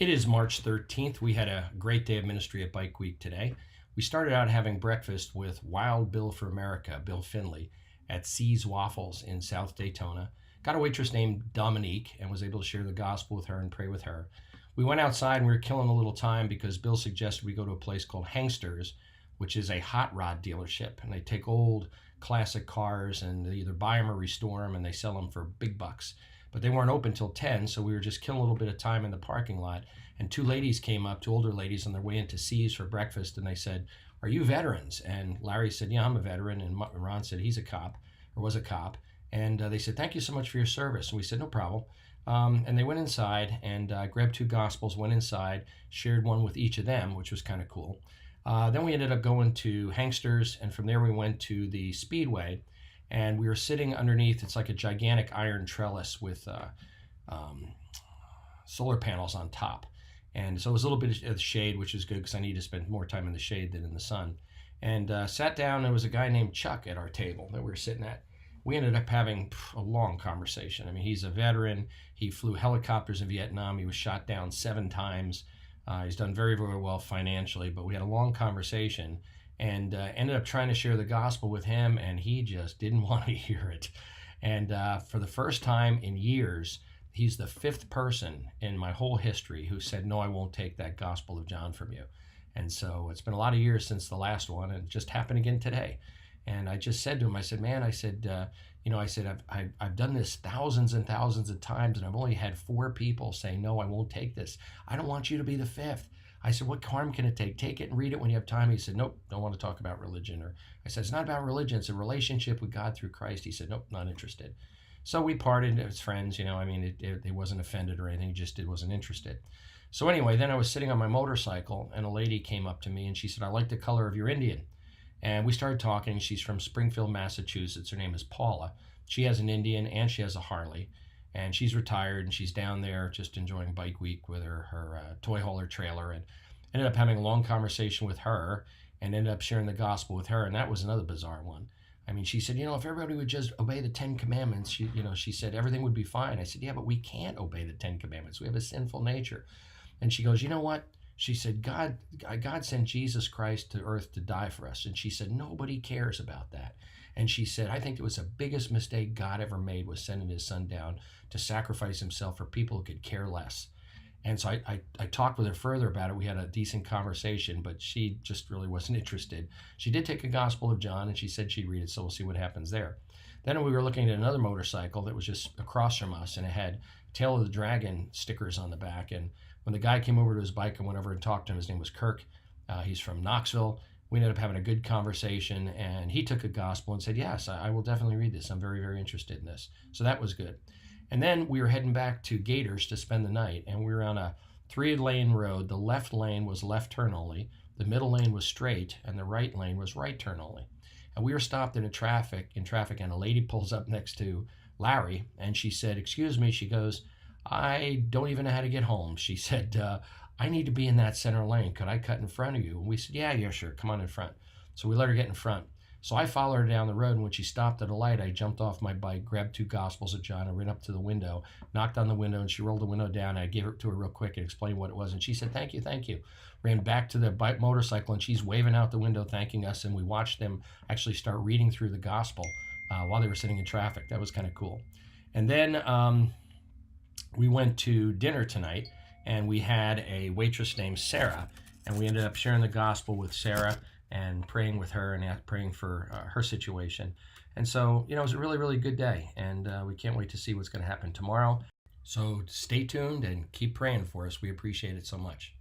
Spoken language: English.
It is March 13th. We had a great day of ministry at Bike Week today. We started out having breakfast with Wild Bill for America, Bill Finley, at C's Waffles in South Daytona. Got a waitress named Dominique and was able to share the gospel with her and pray with her. We went outside and we were killing a little time because Bill suggested we go to a place called Hangsters, which is a hot rod dealership. And they take old classic cars and they either buy them or restore them and they sell them for big bucks. But they weren't open till 10, so we were just killing a little bit of time in the parking lot. And two ladies came up, two older ladies, on their way into C's for breakfast, and they said, "Are you veterans?" And Larry said, "Yeah, I'm a veteran." And Ron said, "He's a cop," or was a cop. And they said, "Thank you so much for your service." And we said, "No problem." And they went inside and grabbed two gospels, went inside, shared one with each of them, which was kind of cool. Then we ended up going to Hangsters, and from there we went to the Speedway. And we were sitting underneath, it's like a gigantic iron trellis with solar panels on top. And so it was a little bit of shade, which is good because I need to spend more time in the shade than in the sun. And sat down, there was a guy named Chuck at our table that we were sitting at. We ended up having a long conversation. I mean, he's a veteran. He flew helicopters in Vietnam. He was shot down 7 times. He's done very, very well financially, but we had a long conversation and ended up trying to share the gospel with him, and he just didn't want to hear it. And for the first time in years, he's the 5th person in my whole history who said, "No, I won't take that Gospel of John from you." And so it's been a lot of years since the last one, and it just happened again today. And I just said to him, I said, "Man," I said, I've done this thousands and thousands of times, and I've only had 4 people say, "No, I won't take this. I don't want you to be the 5th." I said, "What harm can it take? Take it and read it when you have time." He said, "Nope, don't want to talk about religion." Or I said, "It's not about religion. It's a relationship with God through Christ." He said, "Nope, not interested." So we parted as friends, I mean, it wasn't offended or anything, just it wasn't interested. So anyway, then I was sitting on my motorcycle and a lady came up to me and she said, "I like the color of your Indian." And we started talking. She's from Springfield, Massachusetts. Her name is Paula. She has an Indian and she has a Harley. And she's retired and she's down there just enjoying Bike Week with her toy hauler trailer, and ended up having a long conversation with her and ended up sharing the gospel with her. And that was another bizarre one. I mean, she said, "If everybody would just obey the 10 commandments, she said everything would be fine." I said, "Yeah, but we can't obey the 10 commandments. We have a sinful nature." And she goes, "You know what?" She said, God sent Jesus Christ to earth to die for us. And she said, nobody cares about that. And she said, "I think it was the biggest mistake God ever made was sending his son down to sacrifice himself for people who could care less." And so I talked with her further about it. We had a decent conversation, but she just really wasn't interested. She did take a Gospel of John and she said she'd read it, so we'll see what happens there. Then we were looking at another motorcycle that was just across from us, and it had Tail of the Dragon stickers on the back. And when the guy came over to his bike and went over and talked to him, his name was Kirk. He's from Knoxville. We ended up having a good conversation, and he took a gospel and said, "Yes, I will definitely read this. I'm very, very interested in this." So that was good. And then we were heading back to Gators to spend the night, and we were on a 3-lane road. The left lane was left turn only, the middle lane was straight, and the right lane was right turn only. And we were stopped in traffic, and a lady pulls up next to Larry, and she said, "Excuse me," she goes, "I don't even know how to get home." She said, "I need to be in that center lane. Could I cut in front of you?" And we said, yeah, sure. Come on in front. So we let her get in front. So I followed her down the road, and when she stopped at a light, I jumped off my bike, grabbed 2 Gospels of John, and ran up to the window, knocked on the window, and she rolled the window down. And I gave it to her real quick and explained what it was. And she said, "Thank you, thank you." Ran back to the motorcycle, and she's waving out the window, thanking us. And we watched them actually start reading through the Gospel while they were sitting in traffic. That was kind of cool. And then we went to dinner tonight, and we had a waitress named Sarah, and we ended up sharing the gospel with Sarah and praying with her and praying for her situation. And so, it was a really, really good day, and we can't wait to see what's going to happen tomorrow. So stay tuned and keep praying for us. We appreciate it so much.